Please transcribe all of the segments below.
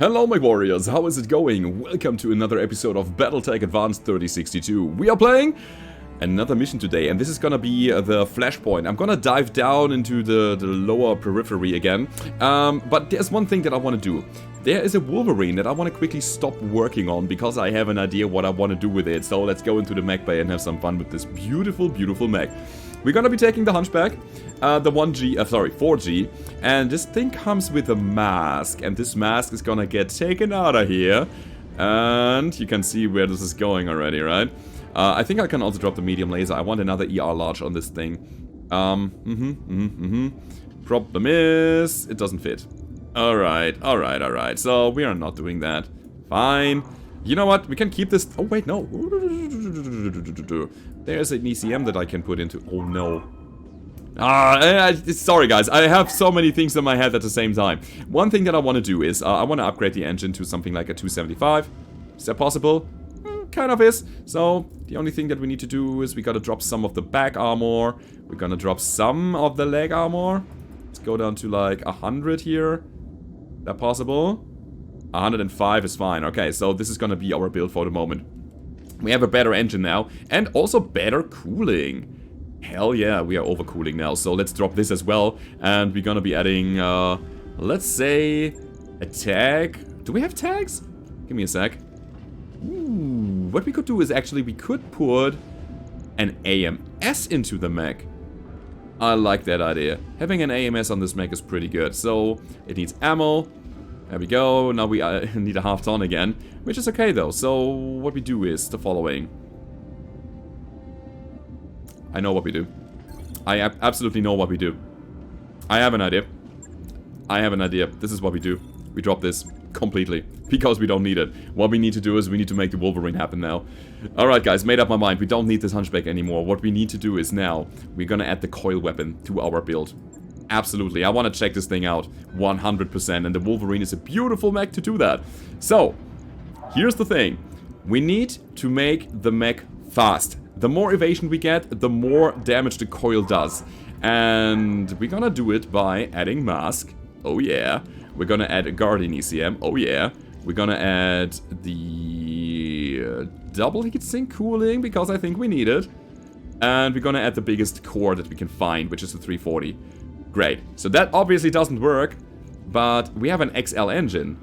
Hello my warriors, how is it going? Welcome to another episode of Battletech Advanced 3062. We are playing another mission today, and this is gonna be the Flashpoint. I'm gonna dive down into the lower periphery again, but there's one thing that I want to do. There is a Wolverine that I want to quickly stop working on because I have an idea what I want to do with it. So let's go into the mech bay and have some fun with this beautiful, beautiful mech. We're gonna be taking the Hunchback, the 4G, and this thing comes with a mask, and this mask is gonna get taken out of here, and you can see where this is going already, right? I think I can also drop the medium laser. I want another ER large on this thing. Problem is, it doesn't fit. Alright, so we are not doing that. Fine. You know what, we can keep this... Oh wait, no. There's an ECM that I can put into... Oh no. Sorry guys, I have so many things in my head at the same time. One thing that I want to do is, I want to upgrade the engine to something like a 275. Is that possible? Kind of is. So, the only thing that we need to do is we gotta drop some of the back armor. We're gonna drop some of the leg armor. Let's go down to like 100 here. Is that possible? 105 is fine. Okay, so this is gonna be our build for the moment. We have a better engine now, and also better cooling. Hell yeah, we are overcooling now, so let's drop this as well. And we're gonna be adding, let's say, a tag. Do we have tags? Give me a sec. Ooh, what we could do is actually, we could put an AMS into the mech. I like that idea. Having an AMS on this mech is pretty good. So, it needs ammo. There we go. Now we need a half ton again, which is okay though. So, what we do is the following. I know what we do. I absolutely know what we do. I have an idea. This is what we do. We drop this completely because we don't need it. What we need to do is we need to make the Wolverine happen now. Alright guys, made up my mind. We don't need this Hunchback anymore. What we need to do is now we're gonna add the Coil Weapon to our build. Absolutely. I want to check this thing out 100%, and the Wolverine is a beautiful mech to do that. So, here's the thing. We need to make the mech fast. The more evasion we get, the more damage the coil does. And we're gonna do it by adding mask. Oh yeah. We're gonna add a Guardian ECM. Oh yeah. We're gonna add the double heatsink cooling because I think we need it. And we're gonna add the biggest core that we can find, which is the 340. Great. So that obviously doesn't work, but we have an XL engine.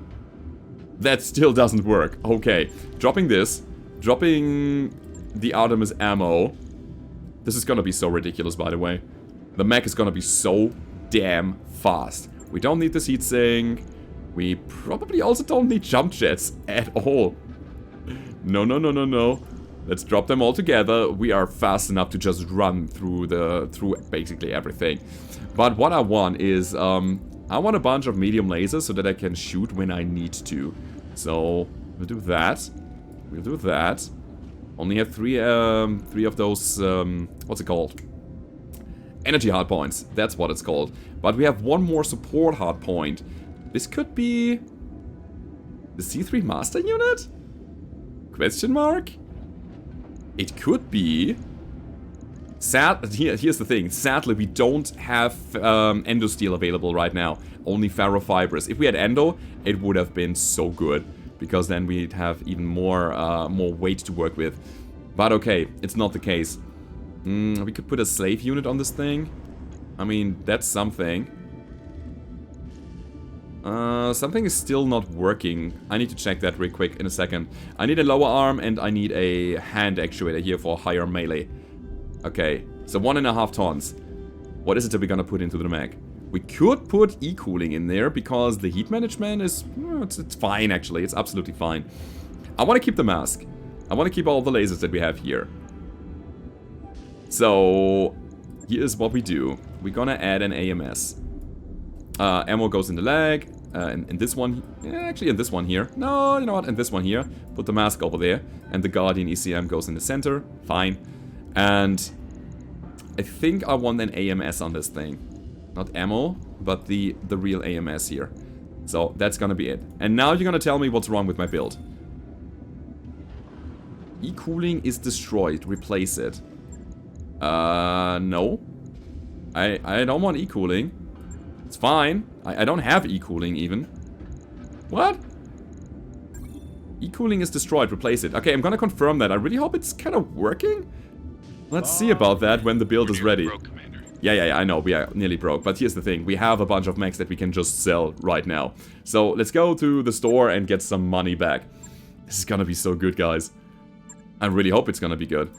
That still doesn't work. Okay. Dropping this. Dropping the Artemis ammo. This is gonna be so ridiculous, by the way. The mech is gonna be so damn fast. We don't need this heatsink. We probably also don't need jump jets at all. No. Let's drop them all together. We are fast enough to just run through basically everything. But what I want is, I want a bunch of medium lasers so that I can shoot when I need to. So, we'll do that. We'll do that. Only have three of those, what's it called? Energy hardpoints. That's what it's called. But we have one more support hardpoint. This could be the C3 Master Unit? Question mark? It could be. Here's the thing. Sadly, we don't have endo steel available right now. Only ferrofibrous. If we had endo, it would have been so good, because then we'd have even more weight to work with. But okay, it's not the case. We could put a slave unit on this thing. I mean, that's something. Something is still not working. I need to check that real quick in a second. I need a lower arm and I need a hand actuator here for higher melee. Okay, so 1.5 tons. What is it that we're gonna put into the mech? We could put e-cooling in there because the heat management is... it's fine actually, it's absolutely fine. I want to keep the mask. I want to keep all the lasers that we have here. So, here's what we do. We're gonna add an AMS. Ammo goes in the leg, in this one, actually in this one here. No, you know what, in this one here. Put the mask over there, and the Guardian ECM goes in the center. Fine. And I think I want an AMS on this thing. Not ammo, but the real AMS here. So that's gonna be it. And now you're gonna tell me what's wrong with my build. E-cooling is destroyed. Replace it. No. I don't want e-cooling. It's fine. I don't have e-cooling even. What? E-cooling is destroyed, replace it. Okay, I'm gonna confirm that. I really hope it's kind of working. Let's see about that when the build is ready. Yeah, I know, we are nearly broke. But here's the thing, we have a bunch of mechs that we can just sell right now. So let's go to the store and get some money back. This is gonna be so good, guys. I really hope it's gonna be good.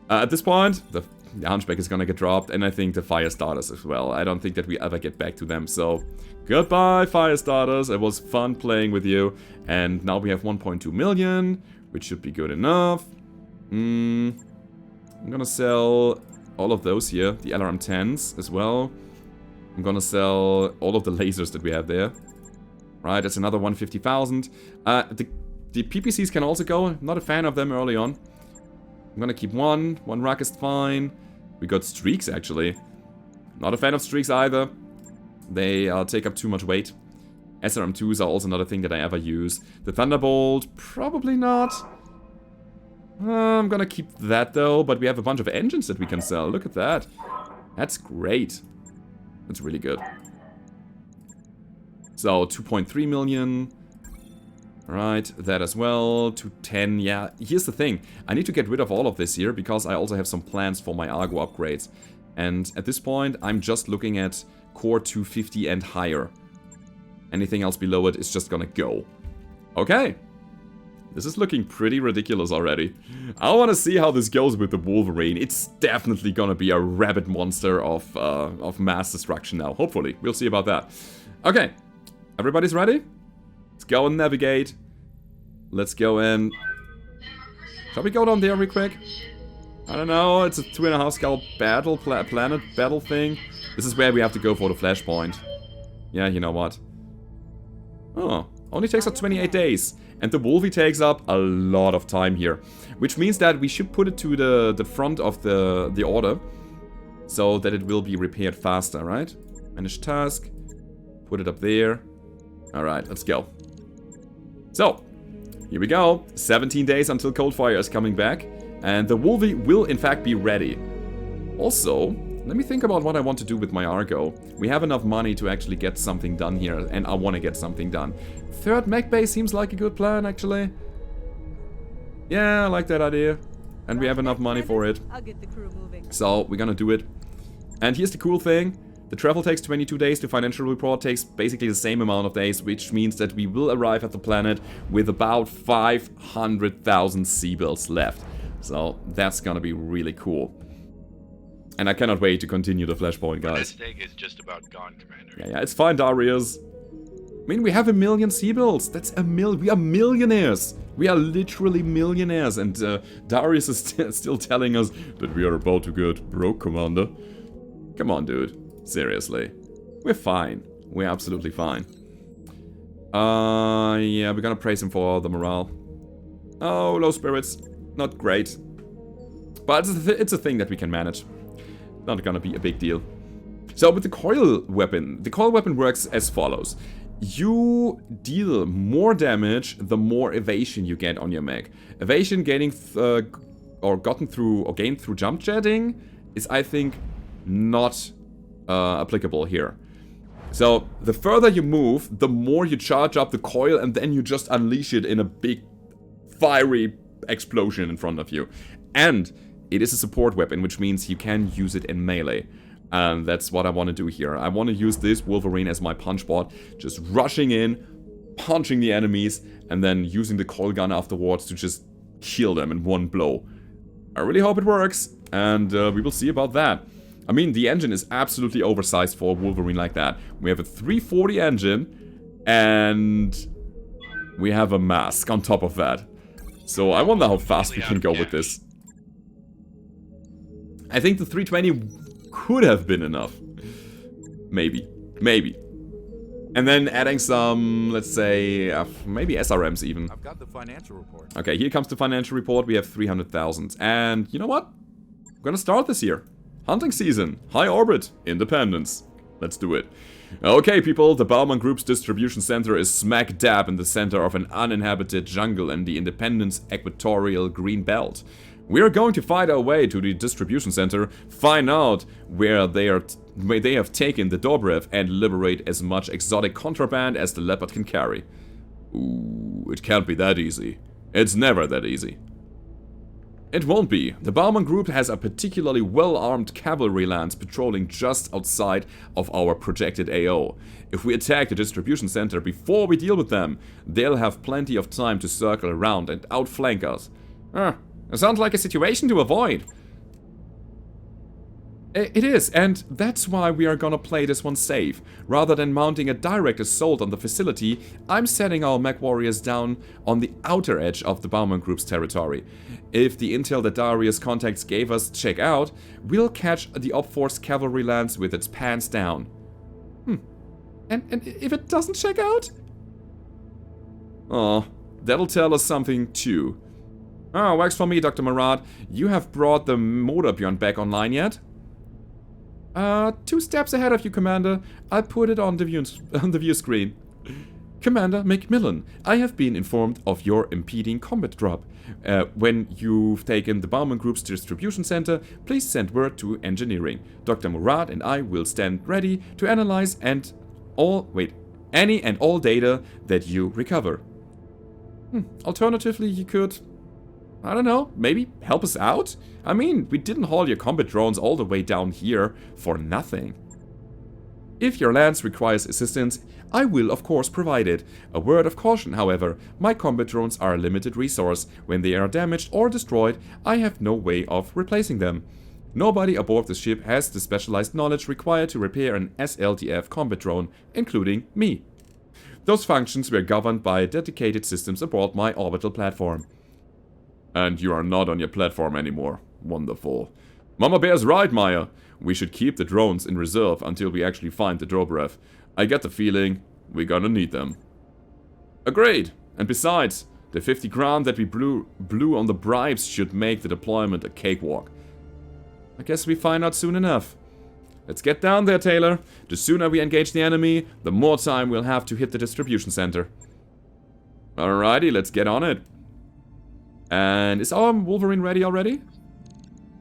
At this point, the Hunchback is gonna get dropped, and I think the fire starters as well. I don't think that we ever get back to them, so goodbye, fire starters. It was fun playing with you, and now we have 1.2 million, which should be good enough. I'm gonna sell all of those here, the LRM-10s as well. I'm gonna sell all of the lasers that we have there. Right, that's another 150,000. The PPCs can also go. Not a fan of them early on. I'm gonna keep one rack is fine. We got streaks, actually. Not a fan of streaks either. They take up too much weight. SRM2s are also not a thing that I ever use. The Thunderbolt, probably not. I'm gonna keep that though, but we have a bunch of engines that we can sell. Look at that. That's great. That's really good. So, 2.3 million. Right, that as well, 210, yeah. Here's the thing, I need to get rid of all of this here, because I also have some plans for my Argo upgrades. And at this point, I'm just looking at core 250 and higher. Anything else below it is just gonna go. Okay. This is looking pretty ridiculous already. I wanna see how this goes with the Wolverine. It's definitely gonna be a rabid monster of mass destruction now, hopefully. We'll see about that. Okay, everybody's ready? Let's go and navigate. Let's go in. Shall we go down there real quick? I don't know, it's a 2.5 scale battle, planet battle thing. This is where we have to go for the flashpoint. Yeah, you know what. Oh, only takes up 28 days. And the Wolvie takes up a lot of time here. Which means that we should put it to the front of the order. So that it will be repaired faster, right? Manage task. Put it up there. Alright, let's go. So, here we go. 17 days until Coldfire is coming back. And the Wolvie will in fact be ready. Also, let me think about what I want to do with my Argo. We have enough money to actually get something done here, and I want to get something done. Third mech base seems like a good plan, actually. Yeah, I like that idea. And we have enough money for it. I'll get the crew moving. So, we're gonna do it. And here's the cool thing. The travel takes 22 days, the financial report takes basically the same amount of days, which means that we will arrive at the planet with about 500,000 C-bills left. So that's gonna be really cool. And I cannot wait to continue the Flashpoint, guys. This thing is just about gone, Commander. Yeah, it's fine, Darius. I mean, we have 1 million C-bills. That's we are millionaires. We are literally millionaires. And Darius is still telling us that we are about to get broke, Commander. Come on, dude. Seriously. We're fine. We're absolutely fine. Yeah, we're gonna praise him for the morale. Oh, low spirits. Not great. But it's a thing that we can manage. Not gonna be a big deal. So with the Coil Weapon, the Coil Weapon works as follows. You deal more damage the more evasion you get on your mech. Evasion gained through jump jetting is, I think, not applicable here. So the further you move, the more you charge up the coil, and then you just unleash it in a big fiery explosion in front of you. And it is a support weapon, which means you can use it in melee. And that's what I want to do here. I want to use this Wolverine as my punch bot, just rushing in, punching the enemies, and then using the coil gun afterwards to just kill them in one blow. I really hope it works, and we will see about that. I mean, the engine is absolutely oversized for a Wolverine like that. We have a 340 engine, and we have a mask on top of that. So I wonder how fast we can go with this. I think the 320 could have been enough. Maybe. Maybe. And then adding some, let's say, maybe SRMs even. I've got the financial report. Okay, here comes the financial report. We have 300,000. And you know what? We're gonna start this year. Hunting season. High orbit. Independence. Let's do it. Okay, people, the Baumann Group's distribution center is smack dab in the center of an uninhabited jungle in the Independence Equatorial Green Belt. We are going to fight our way to the distribution center, find out where they have taken the Dobrev, and liberate as much exotic contraband as the Leopard can carry. Ooh, it can't be that easy. It's never that easy. It won't be. The Baumann Group has a particularly well-armed cavalry lance patrolling just outside of our projected AO. If we attack the distribution center before we deal with them, they'll have plenty of time to circle around and outflank us. It sounds like a situation to avoid. It is, and that's why we are gonna play this one safe. Rather than mounting a direct assault on the facility, I'm setting our mech warriors down on the outer edge of the Baumann Group's territory. If the intel that Darius' contacts gave us check out, we'll catch the Opforce cavalry lance with its pants down. And if it doesn't check out? Oh, that'll tell us something too. Oh, works for me, Dr. Marauder. You have brought the Motorbjörn back online yet? 2 steps ahead of you, Commander. I'll put it on the view screen. Commander Macmillan, I have been informed of your impeding combat drop. When you've taken the Baumann Group's distribution center, please send word to engineering. Dr. Marauder and I will stand ready to analyze any and all data that you recover. Alternatively, you could, I don't know, maybe help us out? I mean, we didn't haul your combat drones all the way down here for nothing. If your lance requires assistance, I will of course provide it. A word of caution, however, my combat drones are a limited resource. When they are damaged or destroyed, I have no way of replacing them. Nobody aboard the ship has the specialized knowledge required to repair an SLTF combat drone, including me. Those functions were governed by dedicated systems aboard my orbital platform. And you are not on your platform anymore. Wonderful. Mama Bear's right, Maya. We should keep the drones in reserve until we actually find the Dobrev. I get the feeling we're gonna need them. Agreed. And besides, the 50 grand that we blew on the bribes should make the deployment a cakewalk. I guess we find out soon enough. Let's get down there, Taylor. The sooner we engage the enemy, the more time we'll have to hit the distribution center. Alrighty, let's get on it. And is our Wolverine ready already?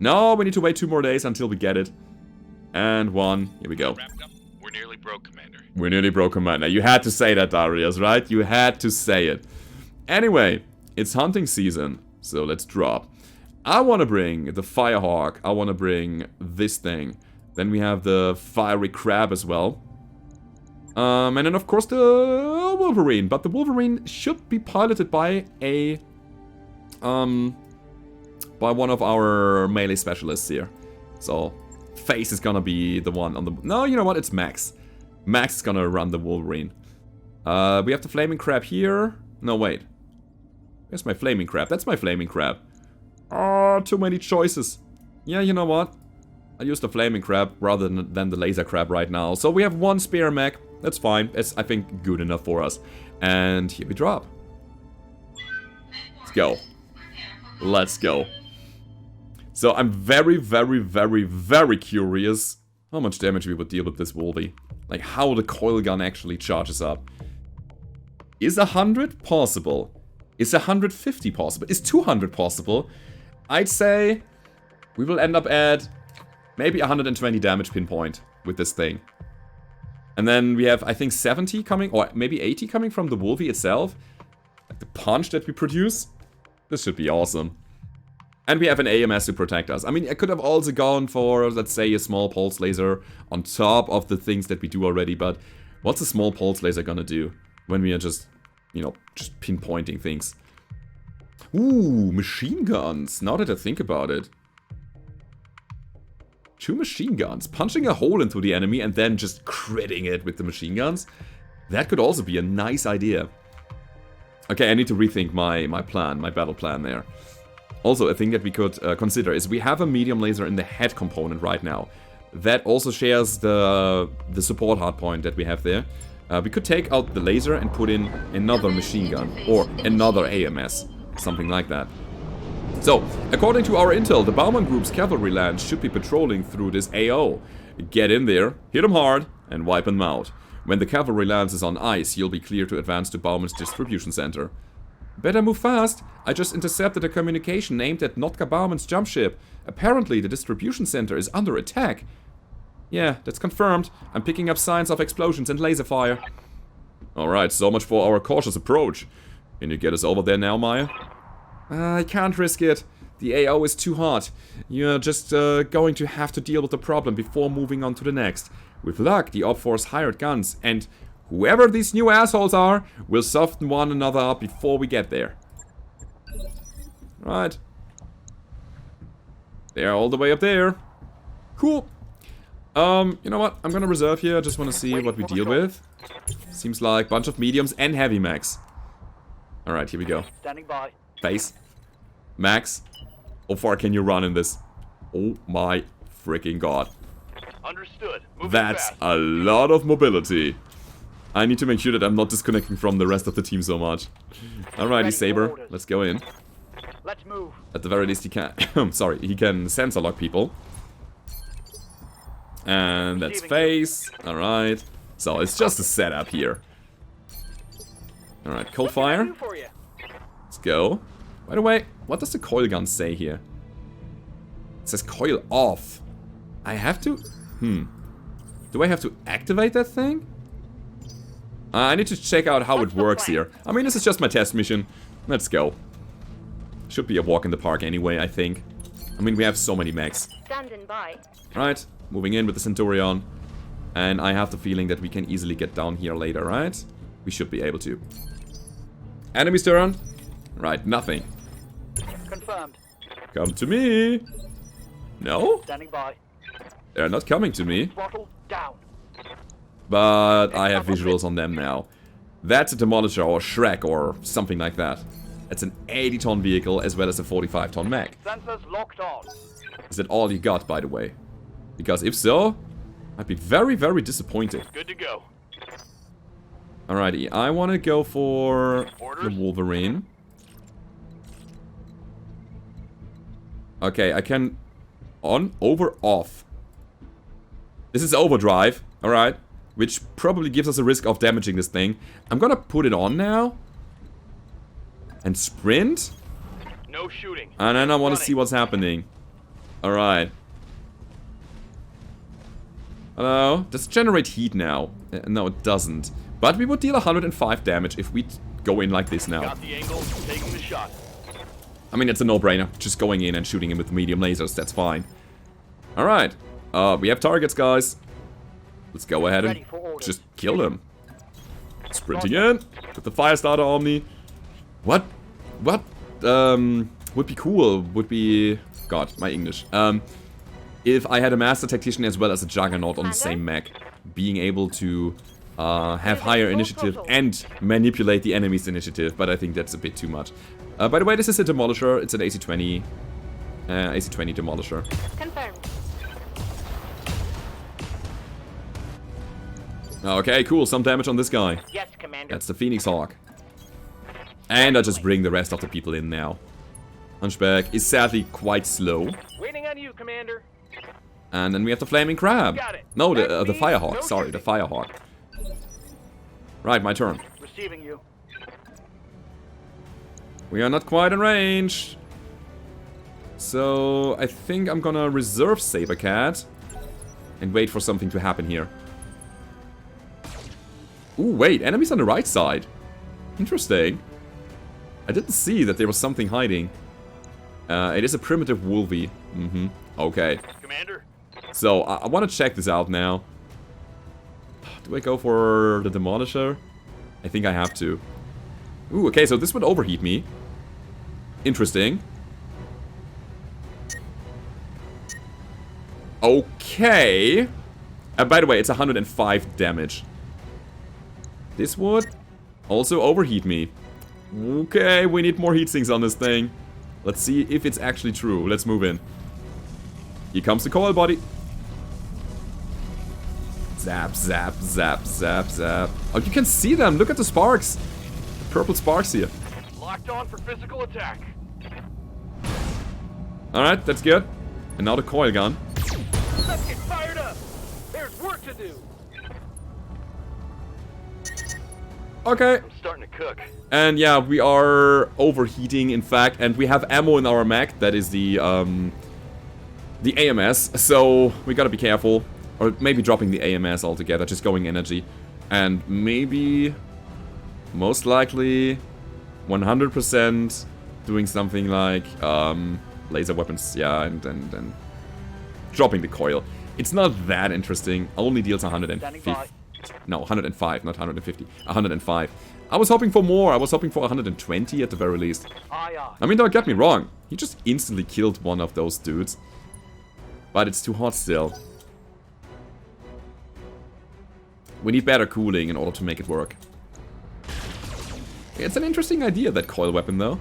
No, we need to wait 2 more days until we get it. And 1. Here we go. Wrapped up. We're nearly broke, Commander. We're nearly broke, Commander. You had to say that, Darius, right? You had to say it. Anyway, it's hunting season, so let's drop. I want to bring the Firehawk. I want to bring this thing. Then we have the Fiery Crab as well. And then, of course, the Wolverine. But the Wolverine should be piloted by a... by one of our melee specialists here. So, Face is gonna be the one on the... No, you know what? It's Mechs. Mechs is gonna run the Wolverine. We have the Flaming Crab here. No, wait. Where's my Flaming Crab? That's my Flaming Crab. Oh, too many choices. Yeah, you know what? I'll use the Flaming Crab rather than the Laser Crab right now. So we have 1 spare mech. That's fine. It's, I think, good enough for us. And here we drop. Let's go. Let's go. So I'm very, very, very, very curious how much damage we would deal with this Wolvie. Like how the coil gun actually charges up. Is 100 possible? Is 150 possible? Is 200 possible? I'd say we will end up at maybe 120 damage pinpoint with this thing. And then we have, I think, 70 coming, or maybe 80 coming from the Wolvie itself. Like the punch that we produce. This should be awesome. And we have an AMS to protect us. I mean, I could have also gone for, let's say, a small pulse laser on top of the things that we do already, but what's a small pulse laser gonna do when we are just, you know, just pinpointing things? Ooh, machine guns, now that I think about it. 2 machine guns, punching a hole into the enemy and then just critting it with the machine guns. That could also be a nice idea. Okay, I need to rethink my plan, my battle plan there. Also, a thing that we could consider is we have a medium laser in the head component right now. That also shares the support hardpoint that we have there. We could take out the laser and put in another machine gun, or another AMS, something like that. So, according to our intel, the Baumann Group's cavalry lance should be patrolling through this AO. Get in there, hit them hard, and wipe them out. When the cavalry lance is on ice, you'll be clear to advance to Baumann's distribution center. Better move fast. I just intercepted a communication aimed at Notka Baumann's jump ship. Apparently, the distribution center is under attack. Yeah, that's confirmed. I'm picking up signs of explosions and laser fire. Alright, so much for our cautious approach. Can you get us over there now, Maya? I can't risk it. The AO is too hot. You're just going to have to deal with the problem before moving on to the next. With luck, the Op Force hired guns, and whoever these new assholes are will soften one another up before we get there. Right. They're all the way up there. Cool. You know what? I'm gonna reserve here. I just want to see what we deal with. Seems like a bunch of mediums and heavy mechs. Alright, here we go. Standing by. Base. Max. How far can you run in this? Oh my freaking god. Understood. Moving That's fast. a lot of mobility. I need to make sure that I'm not disconnecting from the rest of the team so much. Alrighty, Saber. Let's go in. Let's move. At the very least he can... sorry, he can sensor lock people. And that's face. Alright. So it's just a setup here. Alright, cold fire. Let's go. By the way, what does the coil gun say here? It says coil off. I have to... Do I have to activate that thing? I need to check out how it works here. I mean, this is just my test mission. Let's go. Should be a walk in the park anyway, I think. I mean, we have so many mechs. Standing by. Right, moving in with the Centurion. And I have the feeling that we can easily get down here later, right? We should be able to. Enemy's turn. Right, nothing. Confirmed. Come to me. No? Standing by. They're not coming to me. Throttle down. But I have visuals on them now. That's a Demolisher or Shrek or something like that. It's an 80-ton vehicle as well as a 45-ton mech. Sensors locked on. Is that all you got, by the way? Because if so, I'd be very, very disappointed. Good to go. Alrighty, I want to go for Orders? the Wolverine. Okay, I can... On, over, off. This is overdrive, alright. Which probably gives us a risk of damaging this thing. I'm gonna put it on now. And sprint. No shooting. And then I want to see what's happening. Alright. Hello? Does it generate heat now? No, it doesn't. But we would deal 105 damage if we go in like this now. Got the angle. Taking the shot. I mean, it's a no-brainer. Just going in and shooting him with medium lasers, that's fine. Alright. We have targets, guys. Let's go ahead and just kill them. Sprinting in. With the Firestarter Omni. What? What? Would be cool. Would be... God, my English. If I had a Master Tactician as well as a Juggernaut on the same mech. Being able to have higher initiative and manipulate the enemy's initiative. But I think that's a bit too much. By the way, this is a Demolisher. It's an AC-20. AC-20 Demolisher. Confirmed. Okay, cool. Some damage on this guy. Yes, Commander. That's the Phoenix Hawk. And I just bring the rest of the people in now. Hunchback is sadly quite slow. Waiting on you, Commander. And then we have the Flaming Crab. Got it. No, the That's me. Firehawk. No Sorry, the shooting. Firehawk. Right, my turn. Receiving you. We are not quite in range. So, I think I'm gonna reserve Sabercat. And wait for something to happen here. Ooh, wait, enemies on the right side. Interesting. I didn't see that there was something hiding. It is a primitive Wolvie. Okay. Commander. So, I want to check this out now. Do I go for the Demolisher? I think I have to. Ooh, okay, so this would overheat me. Interesting. Okay. By the way, it's 105 damage. This would also overheat me. Okay, we need more heat sinks on this thing. Let's see if it's actually true. Let's move in. Here comes the coil body. Zap, zap, zap, zap, zap. Oh, you can see them. Look at the sparks. Purple sparks here. Locked on for physical attack. Alright, that's good. And now the coil gun. Let's get fired up. There's work to do. Okay. I'm starting to cook. And yeah, we are overheating, in fact, and we have ammo in our mech. That is the AMS, so we gotta be careful. Or maybe dropping the AMS altogether, just going energy. And maybe, most likely, 100% doing something like laser weapons, yeah, and dropping the coil. It's not that interesting. Only deals 150. No, 105, not 150. 105. I was hoping for more. I was hoping for 120 at the very least. I mean, don't get me wrong. He just instantly killed one of those dudes. But it's too hot still. We need better cooling in order to make it work. It's an interesting idea, that coil weapon, though.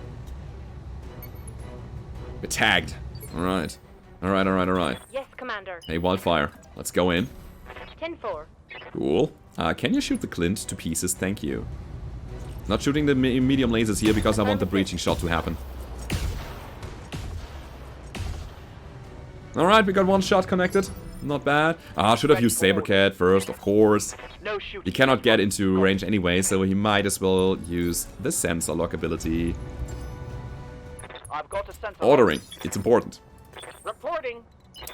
We're tagged. Alright. Alright. Yes, Commander. Hey, Wildfire. Let's go in. 10-4. Cool. Can you shoot the Clint to pieces? Thank you. Not shooting the medium lasers here because I want the breaching shot to happen. Alright, we got one shot connected. Not bad. Should have used Sabercat first, of course. He cannot get into range anyway, so he might as well use the sensor lock ability. I've got a sensor. Ordering. It's important. Reporting.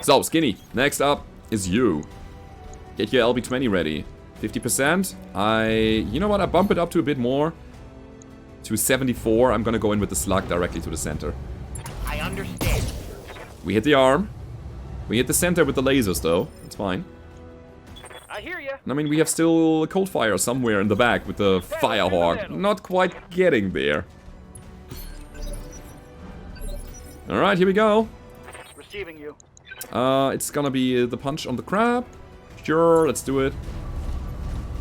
So, Skinny, next up is you. Get your LB20 ready. 50%. You know what? I bump it up to a bit more. To 74. I'm gonna go in with the slug directly to the center. I understand. We hit the arm. We hit the center with the lasers, though. It's fine. I hear you. I mean, we have still a cold fire somewhere in the back with the Firehawk. Not quite getting there. Alright, here we go. Receiving you. It's gonna be the punch on the crab. Sure, let's do it.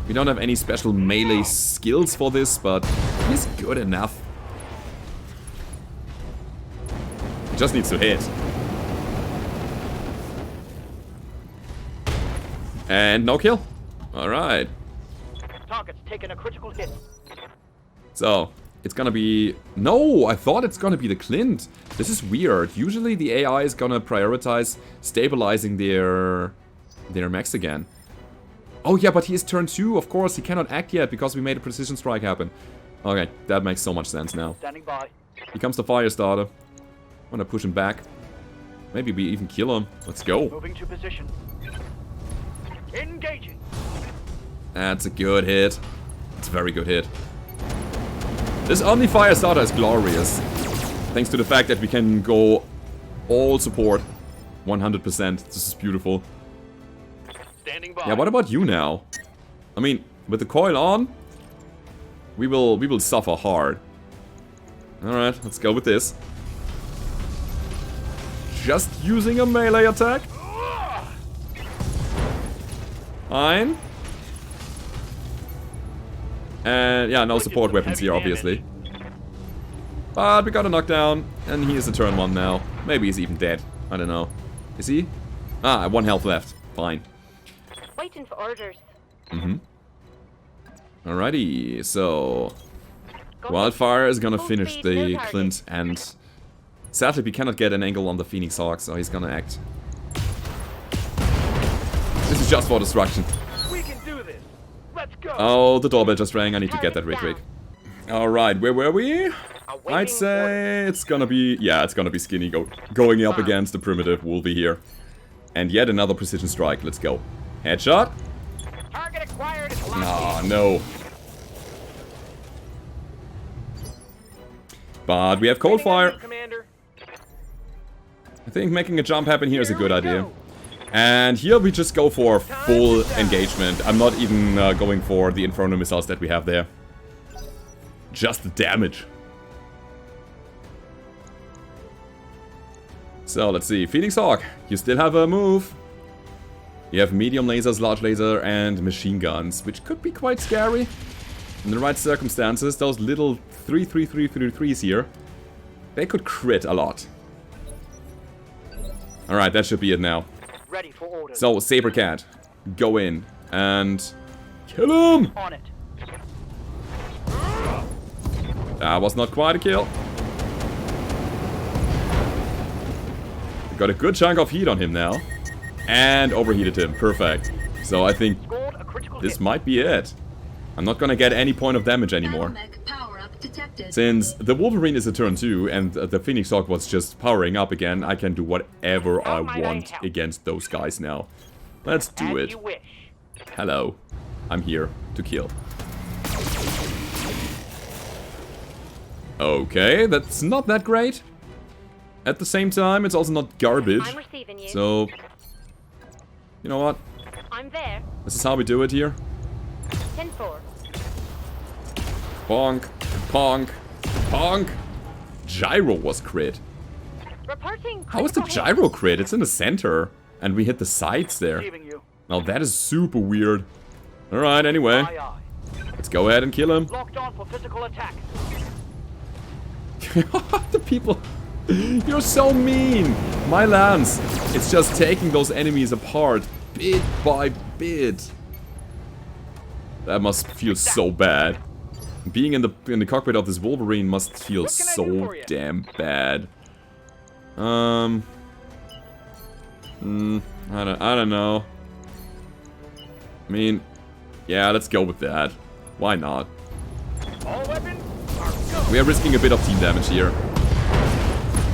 We don't have any special melee skills for this, but he's good enough. He just needs to hit. And no kill. Alright. Target's taken a critical hit. So, it's gonna be... No, I thought it's gonna be the Clint. This is weird. Usually the AI is gonna prioritize stabilizing their mechs again. Oh yeah, but he is turn 2, of course. He cannot act yet because we made a precision strike happen. Okay, that makes so much sense now. Standing by. Here comes the fire starter. I'm gonna push him back. Maybe we even kill him. Let's go. Moving to position. Engaging. That's a good hit. It's a very good hit. This Omni Fire starter is glorious. Thanks to the fact that we can go all support. 100%. This is beautiful. Standing by. Yeah, what about you now? I mean, with the coil on, we will suffer hard. Alright, let's go with this. Just using a melee attack. Fine. And yeah, no support weapons here, obviously. But we got a knockdown, and he is a turn 1 now. Maybe he's even dead. I don't know. Is he? 1 health left. Fine. Waiting for orders. Alrighty, so... Wildfire is gonna finish the Clint, and... Sadly, we cannot get an angle on the Phoenix Hawk, so he's gonna act. This is just for destruction. We can do this. Let's go. Oh, the doorbell just rang. I need to get that real quick. Alright, where were we? I'd say it's gonna be... Yeah, it's gonna be Skinny going up against the primitive Wolvie here. And yet another precision strike. Let's go. Headshot. Target acquired. Ah, no. But we have cold fire. Commander. I think making a jump happen here is a good idea. And here we just go for full engagement. I'm not even going for the Inferno missiles that we have there. Just the damage. So, let's see. Phoenix Hawk, you still have a move. You have medium lasers, large laser, and machine guns, which could be quite scary. In the right circumstances, those little 3-3-3-3-3s here, they could crit a lot. Alright, that should be it now. Ready for orders. So, Sabercat, go in and kill him! On it. That was not quite a kill. We got a good chunk of heat on him now. And overheated him. Perfect. So I think this might be it. I'm not gonna get any point of damage anymore. Since the Wolverine is a turn 2 and the Phoenix Hawk was just powering up again, I can do whatever I want against those guys now. Let's do it. Hello. I'm here to kill. Okay, that's not that great. At the same time, it's also not garbage. I'm receiving you. So, you know what? I'm there. This is how we do it here. 10-4. Bonk, bonk, bonk. Gyro was crit. Reporting. How is the critical hit. gyro crit? It's in the center. And we hit the sides there. Receiving you. Now that is super weird. Alright, anyway. Aye, aye. Let's go ahead and kill him. Locked on for physical attack. The people... You're so mean! My lance, it's just taking those enemies apart, bit by bit. That must feel so bad. Being in the cockpit of this Wolverine must feel What can I do so for you? damn bad. I don't know. I mean, yeah, let's go with that. Why not? All weapons are go. We are risking a bit of team damage here.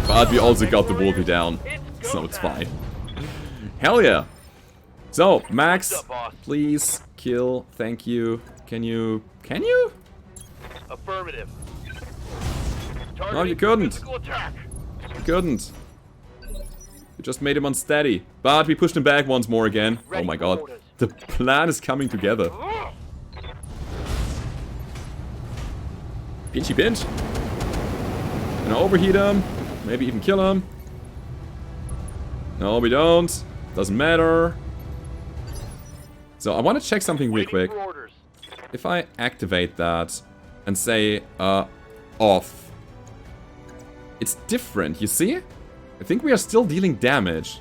But we also got the Wolfie down, so it's fine. Hell yeah! So, Max, What's up, boss? please kill. Thank you. Can you? Can you? Affirmative. No, you couldn't. Physical attack. You couldn't. You just made him unsteady. But we pushed him back once more again. Oh Ready my for god. orders. The plan is coming together. Pinchy pinch. Gonna overheat him. Maybe even kill him. No, we don't. Doesn't matter. So I want to check something real Waiting quick. for orders. If I activate that and say off, it's different, you see? I think we are still dealing damage.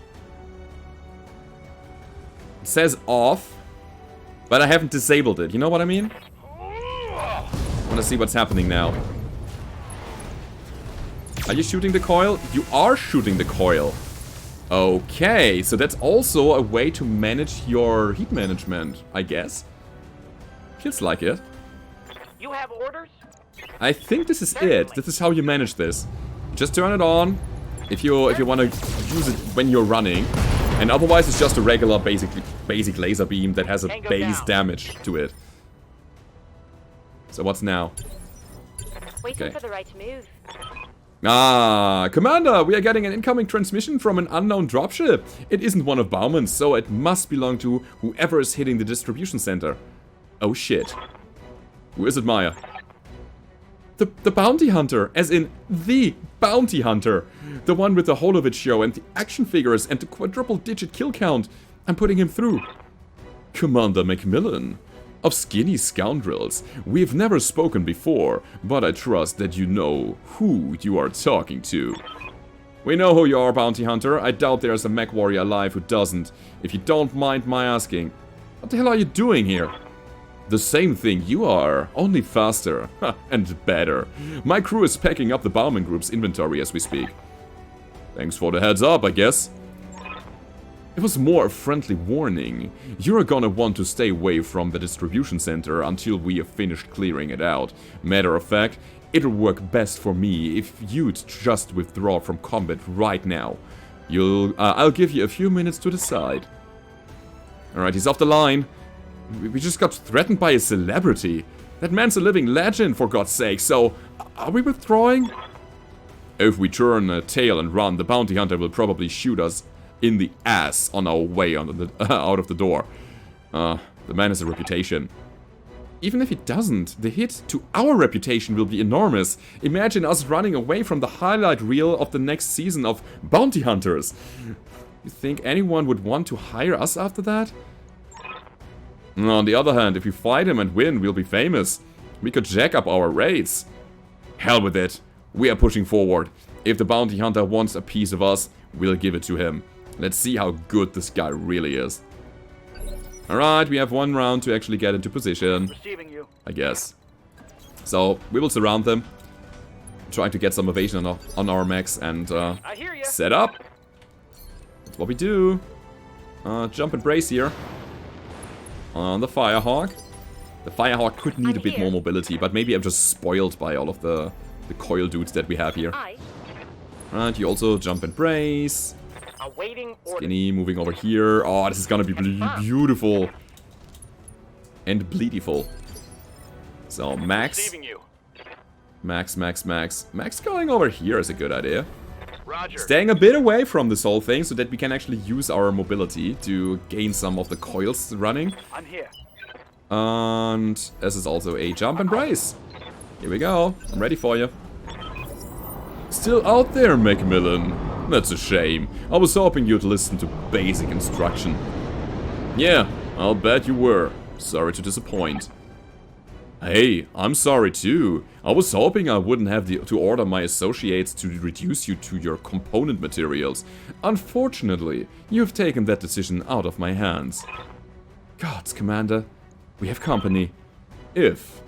It says off, but I haven't disabled it, you know what I mean? I want to see what's happening now. Are you shooting the coil? You are shooting the coil. Okay, so that's also a way to manage your heat management, I guess. Feels like it. You have orders? I think this is it. This is how you manage this. Just turn it on if you want to use it when you're running, and otherwise it's just a regular basic laser beam that has a Tango base down. damage to it. So what's now? Waiting Okay. for the right move. Ah, Commander, we are getting an incoming transmission from an unknown dropship. It isn't one of Bauman's, so it must belong to whoever is hitting the distribution center. Oh shit. Who is it, Maya? The bounty hunter, as in the bounty hunter. The one with the Holovitz show and the action figures and the quadruple-digit kill count. I'm putting him through. Commander Macmillan. Of skinny scoundrels, we've never spoken before, but I trust that you know who you are talking to. We know who you are, bounty hunter. I doubt there's a mech warrior alive who doesn't. If you don't mind my asking, what the hell are you doing here? The same thing you are, only faster. And better. My crew is packing up the Bauman Group's inventory as we speak. Thanks for the heads up, I guess. It was more a friendly warning. You're gonna want to stay away from the distribution center until we have finished clearing it out. Matter of fact, it'll work best for me if you'd just withdraw from combat right now. I'll give you a few minutes to decide. Alright, he's off the line. We just got threatened by a celebrity. That man's a living legend, for God's sake, so are we withdrawing? If we turn a tail and run, the bounty hunter will probably shoot us in the ass on our way out of the door. The man has a reputation. Even if he doesn't, the hit to our reputation will be enormous. Imagine us running away from the highlight reel of the next season of Bounty Hunters. You think anyone would want to hire us after that? On the other hand, if we fight him and win, we'll be famous. We could jack up our rates. Hell with it. We are pushing forward. If the bounty hunter wants a piece of us, we'll give it to him. Let's see how good this guy really is. Alright, we have one round to actually get into position, Receiving you. I guess. So, we will surround them. Trying to get some evasion on our mechs and I hear you. set up. That's what we do. Jump and brace here. On the Firehawk. The Firehawk could need a bit more mobility, but maybe I'm just spoiled by all of the coil dudes that we have here. Aye. Right, you also jump and brace. Awaiting orders. Skinny moving over here. Oh, this is gonna be beautiful. And bleediful. So, Max. Receiving you. Mechs. Mechs going over here is a good idea. Roger. Staying a bit away from this whole thing so that we can actually use our mobility to gain some of the coils running. I'm here. And this is also a jump and brace. Here we go. I'm ready for you. Still out there, Macmillan. That's a shame. I was hoping you'd listen to basic instruction. Yeah, I'll bet you were. Sorry to disappoint. Hey, I'm sorry too. I was hoping I wouldn't have to order my associates to reduce you to your component materials. Unfortunately, you've taken that decision out of my hands. Gods, Commander, we have company. If,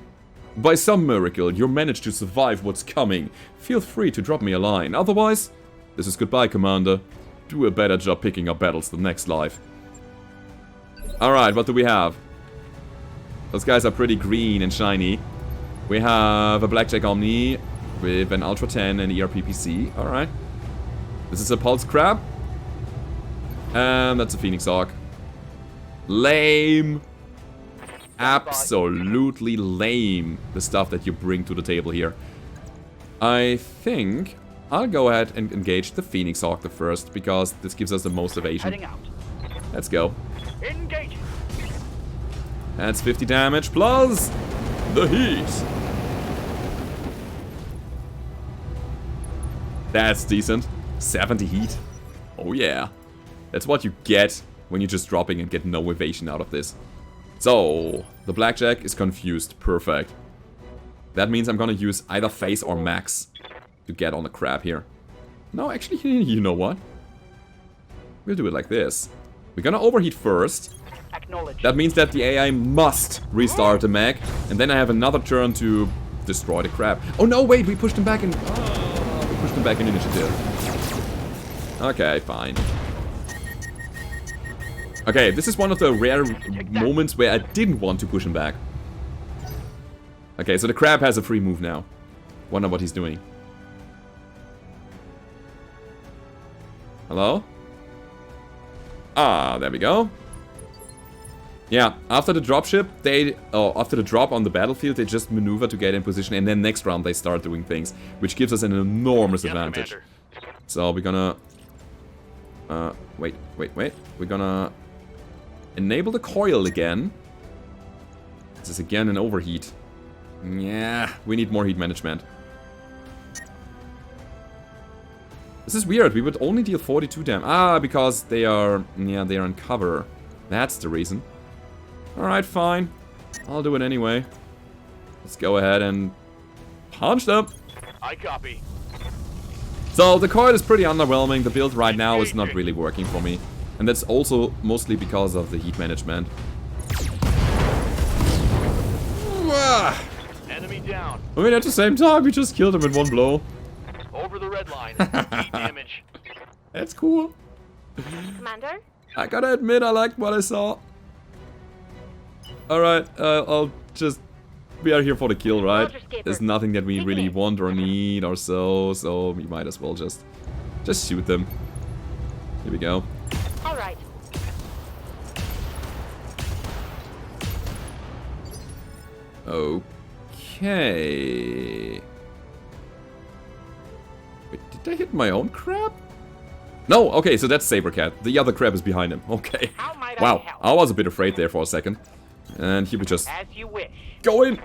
by some miracle, you manage to survive what's coming, feel free to drop me a line. Otherwise, this is goodbye, Commander. Do a better job picking up battles the next life. Alright, what do we have? Those guys are pretty green and shiny. We have a Blackjack Omni with an Ultra 10 and ERPPC. Alright. This is a Pulse Crab. And that's a Phoenix Hawk. Lame. Absolutely lame, the stuff that you bring to the table here. I think I'll go ahead and engage the Phoenix Hawk the first, because this gives us the most evasion. Heading out. Let's go. Engage. That's 50 damage plus the heat. That's decent. 70 heat. Oh yeah. That's what you get when you're just dropping and get no evasion out of this. So, the Blackjack is confused. Perfect. That means I'm gonna use either Face or Mechs to get on the crab here. No, actually, you know what? We'll do it like this. We're gonna overheat first. That means that the AI must restart the mech, and then I have another turn to destroy the crab. Oh no, wait, we pushed him back in... Oh, we pushed him back in initiative. Okay, fine. Okay, this is one of the rare moments where I didn't want to push him back. Okay, so the crab has a free move now. Wonder what he's doing. Hello? Ah, there we go. Yeah, after the dropship, after the drop on the battlefield, they just maneuver to get in position, and then next round they start doing things, which gives us an enormous advantage. Commander. So we're gonna... wait. We're gonna enable the coil again. This is again an overheat. Yeah, we need more heat management. This is weird, we would only deal 42 damage. Ah, because they are... yeah, they are on cover. That's the reason. Alright, fine. I'll do it anyway. Let's go ahead and punch them. I copy. So, the coil is pretty underwhelming. The build right now is not really working for me. And that's also mostly because of the heat management. Enemy down. I mean, at the same time, we just killed him in one blow. Over the red line. Heat damage. That's cool. Commander? I gotta admit, I liked what I saw. Alright, I'll just... we are here for the kill, right? There's nothing that we really want or need or so we might as well just shoot them. Here we go. Alright. Okay. Wait, did I hit my own crab? No, okay, so that's Sabercat. The other crab is behind him. Okay. How might I Wow, help? I was a bit afraid there for a second. And here we just As you wish. go in.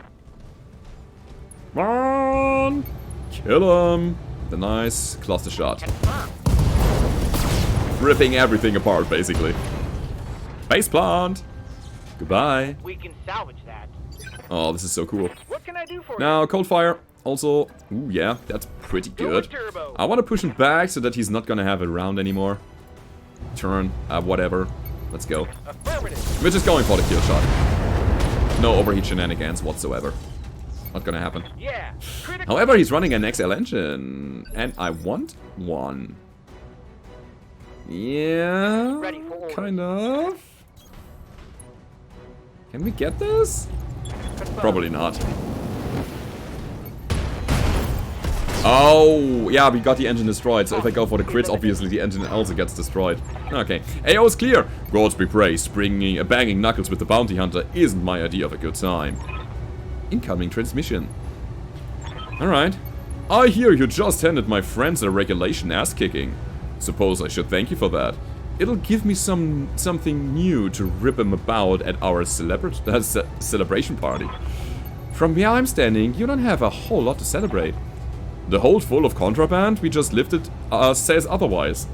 Come on. Kill him. The nice cluster shot. Confirm. Ripping everything apart, basically. Face plant. Goodbye. We can salvage that. Oh, this is so cool. What can I do for Now, cold fire. Also, ooh, yeah, that's pretty you? good. Turbo. I want to push him back so that he's not gonna have a round anymore. Turn, whatever. Let's go. Affirmative. We're just going for the kill shot. No overheat shenanigans whatsoever. Not gonna happen. Yeah. Critical. However, he's running an XL engine, and I want one. Yeah, Ready for orders. kind of. Can we get this? Confirm. Probably not. Oh, yeah, we got the engine destroyed, so if I go for the crits, obviously the engine also gets destroyed. Okay, AO is clear. Gods be praised, banging knuckles with the bounty hunter isn't my idea of a good time. Incoming transmission. Alright. I hear you just handed my friends a regulation ass-kicking. Suppose I should thank you for that. It'll give me something new to rip 'em about at our celebration party. From where I'm standing, you don't have a whole lot to celebrate. The hold full of contraband we just lifted says otherwise.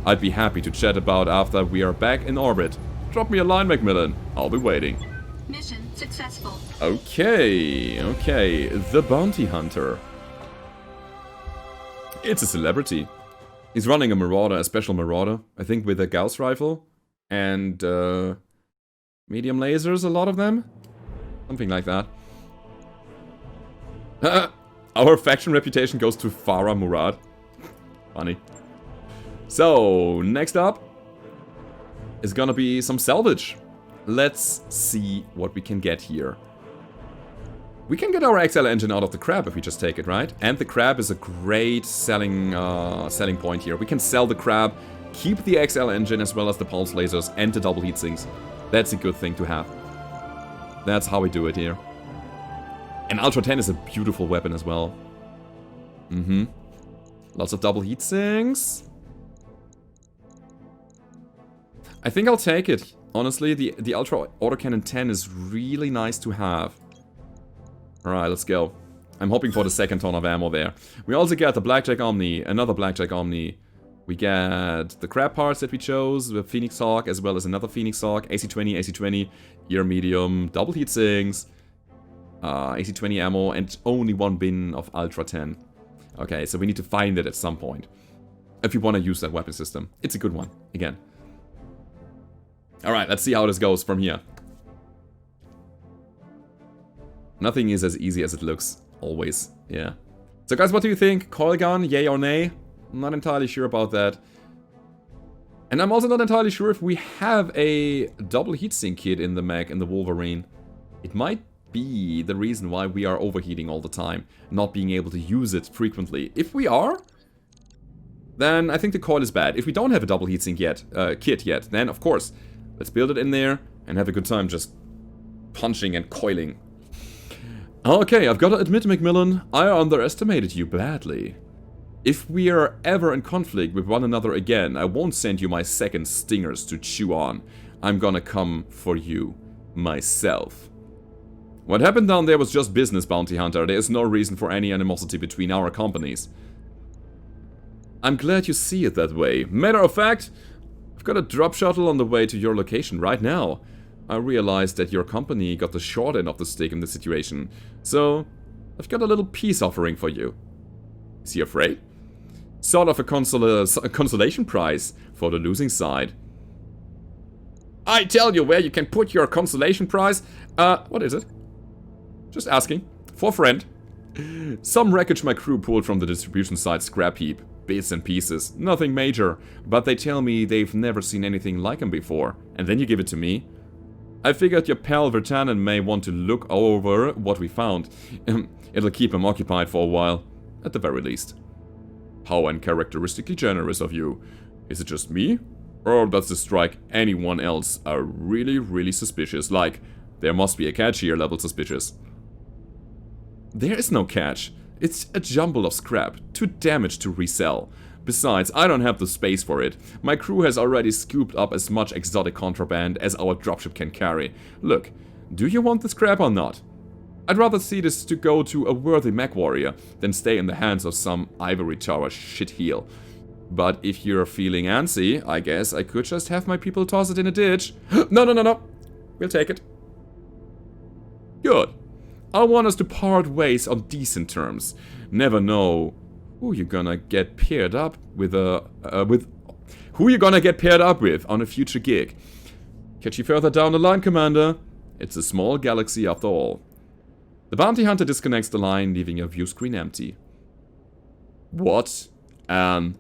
I'd be happy to chat about after we are back in orbit. Drop me a line, Macmillan. I'll be waiting. Mission successful. Okay, okay. The Bounty Hunter. It's a celebrity. He's running a Marauder, a special Marauder. I think with a Gauss rifle. And, medium lasers, a lot of them? Something like that. Our faction reputation goes to Farah Murad. Funny. So, next up is gonna be some salvage. Let's see what we can get here. We can get our XL engine out of the crab if we just take it, right? And the crab is a great selling point here. We can sell the crab, keep the XL engine as well as the pulse lasers and the double heat sinks. That's a good thing to have. That's how we do it here. And Ultra 10 is a beautiful weapon as well. Lots of double heat sinks. I think I'll take it. Honestly, the Ultra Autocannon 10 is really nice to have. Alright, let's go. I'm hoping for the second ton of ammo there. We also get the Blackjack Omni, another Blackjack Omni. We get the crab parts that we chose, the Phoenix Hawk, as well as another Phoenix Hawk, AC-20, AC-20, ear medium, double heat sinks, AC-20 ammo, and only one bin of Ultra 10. Okay, so we need to find it at some point. If you want to use that weapon system. It's a good one, again. Alright, let's see how this goes from here. Nothing is as easy as it looks, always, yeah. So guys, what do you think? Coil gun, yay or nay? I'm not entirely sure about that. And I'm also not entirely sure if we have a double heatsink kit in the Mech, in the Wolverine. It might be the reason why we are overheating all the time, not being able to use it frequently. If we are, then I think the coil is bad. If we don't have a double heatsink kit yet, then of course, let's build it in there and have a good time just punching and coiling. Okay, I've got to admit, Macmillan, I underestimated you badly. If we are ever in conflict with one another again, I won't send you my second stingers to chew on. I'm gonna come for you, myself. What happened down there was just business, Bounty Hunter. There is no reason for any animosity between our companies. I'm glad you see it that way. Matter of fact, I've got a drop shuttle on the way to your location right now. I realized that your company got the short end of the stick in this situation, so I've got a little peace offering for you. Is he afraid? Sort of a consolation prize for the losing side. I tell you where you can put your consolation prize. What is it? Just asking. For a friend. Some wreckage my crew pulled from the distribution site scrap heap. Bits and pieces. Nothing major. But they tell me they've never seen anything like them before. And then you give it to me. I figured your pal Vertanen may want to look over what we found. It'll keep him occupied for a while. At the very least. How uncharacteristically generous of you. Is it just me? Or does this strike anyone else really, really suspicious? Like, there must be a catch here level suspicious. There is no catch. It's a jumble of scrap, too damaged to resell. Besides, I don't have the space for it. My crew has already scooped up as much exotic contraband as our dropship can carry. Look, do you want the scrap or not? I'd rather see this to go to a worthy mech warrior than stay in the hands of some ivory tower shitheel. But if you're feeling antsy, I guess I could just have my people toss it in a ditch. No. We'll take it. Good. I want us to part ways on decent terms. Never know who you're gonna get paired up with who you're gonna get paired up with on a future gig. Catch you further down the line, Commander. It's a small galaxy after all. The Bounty Hunter disconnects the line, leaving your view screen empty. What an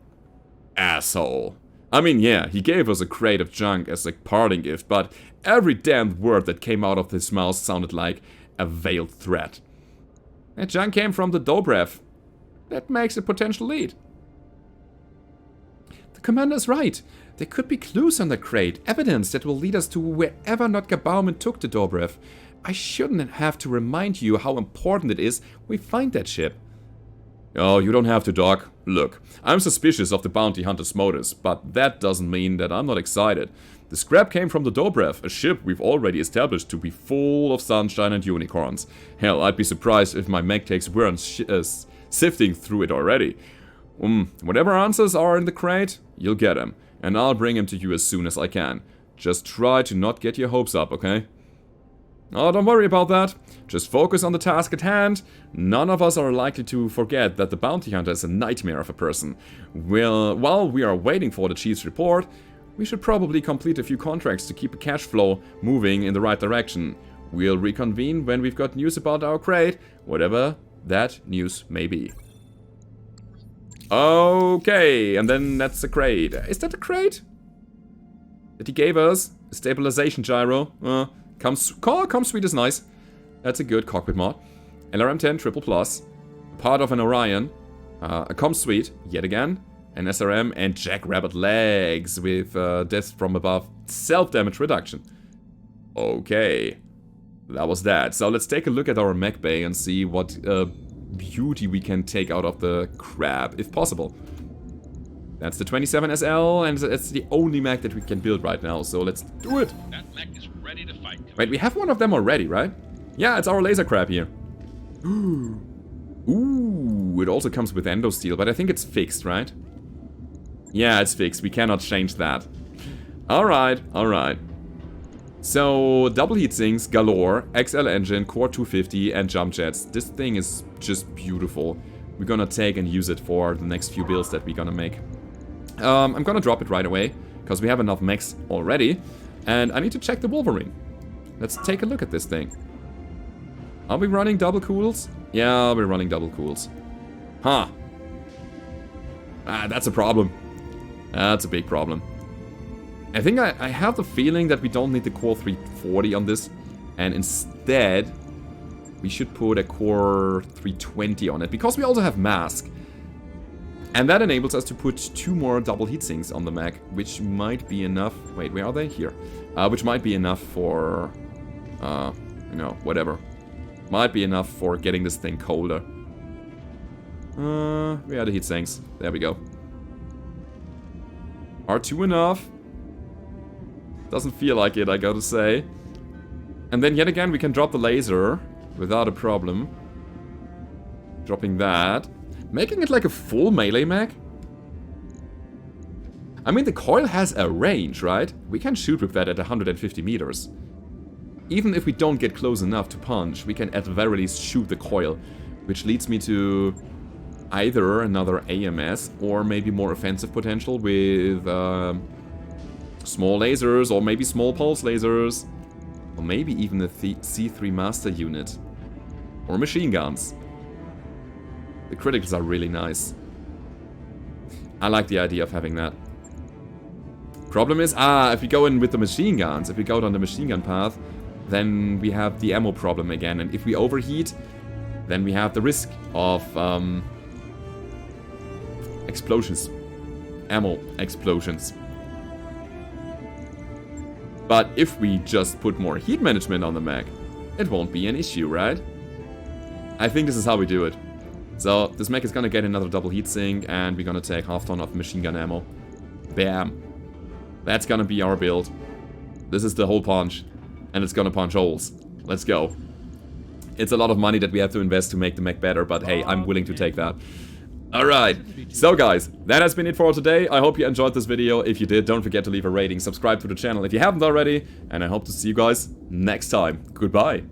asshole. I mean, yeah, he gave us a crate of junk as a parting gift, but every damned word that came out of his mouth sounded like a veiled threat. That junk came from the Dobrev. That makes a potential lead. The commander's right. There could be clues on the crate, evidence that will lead us to wherever Notker Bauman took the Dobrev. I shouldn't have to remind you how important it is we find that ship. Oh, you don't have to, Doc. Look, I'm suspicious of the bounty hunter's motives, but that doesn't mean that I'm not excited. The scrap came from the Dobrev, a ship we've already established to be full of sunshine and unicorns. Hell, I'd be surprised if my mech takes weren't sifting through it already. Whatever answers are in the crate, you'll get them, and I'll bring them to you as soon as I can. Just try to not get your hopes up, okay? Oh, don't worry about that. Just focus on the task at hand. None of us are likely to forget that the bounty hunter is a nightmare of a person. Well, while we are waiting for the chief's report, we should probably complete a few contracts to keep the cash flow moving in the right direction. We'll reconvene when we've got news about our crate, whatever that news may be. Okay, and then that's a crate. Is that a crate? That he gave us? A stabilization gyro? Come Sweet is nice. That's a good cockpit mod. LRM-10 triple plus. Part of an Orion. A Com Suite, yet again. An SRM and Jackrabbit legs with death from above self-damage reduction. Okay. That was that. So let's take a look at our mech bay and see what beauty we can take out of the crab, if possible. That's the 27SL, and it's the only mech that we can build right now, so let's do it! That mech is ready to fight. Wait, we have one of them already, right? Yeah, it's our laser crab here. Ooh, it also comes with endo steel, but I think it's fixed, right? Yeah, it's fixed. We cannot change that. Alright, alright. So, double heat sinks, galore, XL engine, core 250, and jump jets. This thing is just beautiful. We're gonna take and use it for the next few builds that we're gonna make. I'm gonna drop it right away, because we have enough mechs already. And I need to check the Wolverine. Let's take a look at this thing. Are we running double cools? Yeah, we're running double cools. Huh. Ah, that's a problem. That's a big problem. I think I have the feeling that we don't need the core 340 on this. And instead, we should put a core 320 on it. Because we also have mask. And that enables us to put 2 more double heatsinks on the mech. Which might be enough. Wait, where are they? Here. Which might be enough for... you know, whatever. Might be enough for getting this thing colder. Where are the heatsinks? There we go. R2 enough? Doesn't feel like it, I gotta say. And then yet again, we can drop the laser without a problem. Dropping that. Making it like a full melee mech? I mean, the coil has a range, right? We can shoot with that at 150 meters. Even if we don't get close enough to punch, we can at the very least shoot the coil. Which leads me to either another AMS or maybe more offensive potential with small lasers or maybe small pulse lasers. Or maybe even a C3 master unit. Or machine guns. The criticals are really nice. I like the idea of having that. Problem is, if we go in with the machine guns, if we go down the machine gun path, then we have the ammo problem again. And if we overheat, then we have the risk of explosions. Ammo explosions. But if we just put more heat management on the mech, it won't be an issue, right? I think this is how we do it. So, this mech is gonna get another double heatsink, and we're gonna take half ton of machine gun ammo. Bam. That's gonna be our build. This is the hole punch, and it's gonna punch holes. Let's go. It's a lot of money that we have to invest to make the mech better, but hey, I'm willing to take that. Alright, so guys, that has been it for today. I hope you enjoyed this video. If you did, don't forget to leave a rating, subscribe to the channel if you haven't already, and I hope to see you guys next time. Goodbye.